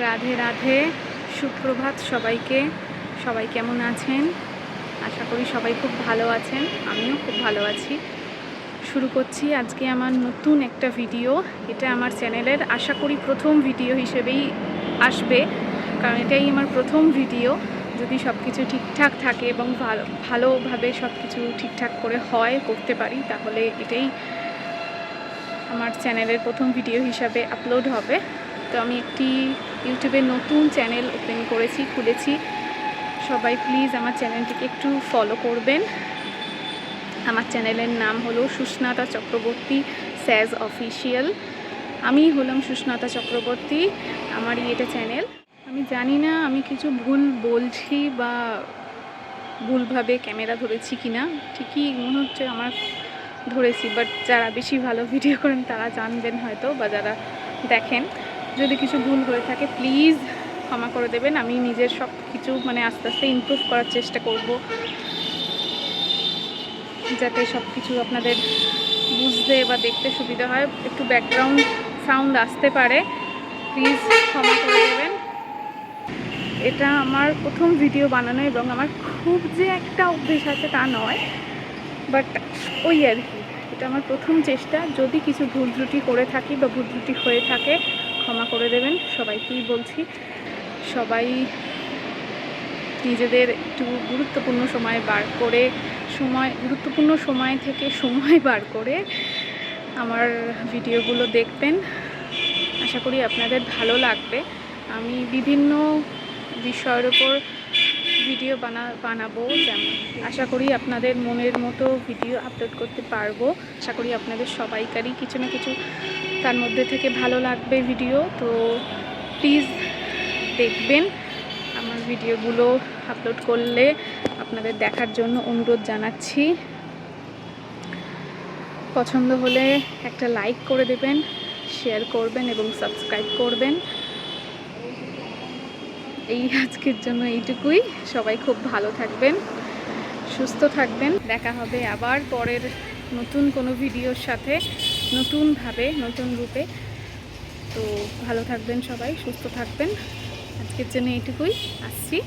রাধে রাধে, সুপ্রভাত সবাইকে। সবাই কেমন আছেন? আশা করি সবাই খুব ভালো আছেন, আমিও খুব ভালো আছি। শুরু করছি আজকে আমার নতুন একটা ভিডিও। এটা আমার চ্যানেলের আশা করি প্রথম ভিডিও হিসেবেই আসবে, কারণ এটাই আমার প্রথম ভিডিও। যদি সব কিছু ঠিকঠাক থাকে এবং ভালোভাবে সব কিছু ঠিকঠাক করে করতে পারি, তাহলে এটাই আমার চ্যানেলের প্রথম ভিডিও হিসাবে আপলোড হবে। তো আমি একটি ইউটিউবে নতুন চ্যানেল ওপেন খুলেছি। সবাই প্লিজ আমার চ্যানেলটিকে একটু ফলো করবেন। আমার চ্যানেলের নাম হলো সুস্নাতা চক্রবর্তী স্যাজ অফিসিয়াল। আমি হলাম সুস্নাতা চক্রবর্তী, আমারই এটা চ্যানেল। আমি জানি না আমি কিছু ভুল বলছি বা ভুলভাবে ক্যামেরা ধরেছি কিনা, ঠিকই মনে হচ্ছে আমার ধরেছি, বাট যারা বেশি ভালো ভিডিও করেন তারা জানবেন হয়তো, বা যারা দেখেন। যদি কিছু ভুল হয়ে থাকে প্লিজ ক্ষমা করে দেবেন। আমি নিজের সব কিছু আস্তে আস্তে ইমপ্রুভ করার চেষ্টা করব, যাতে সব কিছু আপনাদের বুঝতে বা দেখতে সুবিধা হয়। একটু ব্যাকগ্রাউন্ড সাউন্ড আসতে পারে, প্লিজ ক্ষমা করে দেবেন। এটা আমার প্রথম ভিডিও বানানো, এবং আমার খুব যে একটা অভ্যেস আছে তা নয়, বাট ওই আর কি, এটা আমার প্রথম চেষ্টা। যদি কিছু ভুল ত্রুটি করে থাকি বা ভুল ত্রুটি হয়ে থাকে ক্ষমা করে দেবেন। সবাইকেই বলছি, সবাই নিজেদের একটু গুরুত্বপূর্ণ সময় থেকে সময় বার করে আমার ভিডিওগুলো দেখবেন। আশা করি আপনাদের ভালো লাগবে। আমি বিভিন্ন বিষয়ের ওপর ভিডিও বানাবো, যেমন আশা করি আপনাদের মনের মতো ভিডিও আপলোড করতে পারবো। আশা করি আপনাদের সবাইকারই কিছু না কিছু তার মধ্যে থেকে ভালো লাগবে ভিডিও। তো প্লিজ দেখবেন আমার ভিডিওগুলো আপলোড করলে আপনাদের দেখার জন্য অনুরোধ জানাচ্ছি। পছন্দ হলে একটা লাইক করে দেবেন, শেয়ার করবেন এবং সাবস্ক্রাইব করবেন। এই আজকের জন্য এইটুকুই। সবাই খুব ভালো থাকবেন, সুস্থ থাকবেন। দেখা হবে আবার পরের নতুন কোনো ভিডিওর সাথে, নতুনভাবে, নতুন রূপে। তো ভালো থাকবেন সবাই, সুস্থ থাকবেন। আজকের জন্য এইটুকুই, আসছি।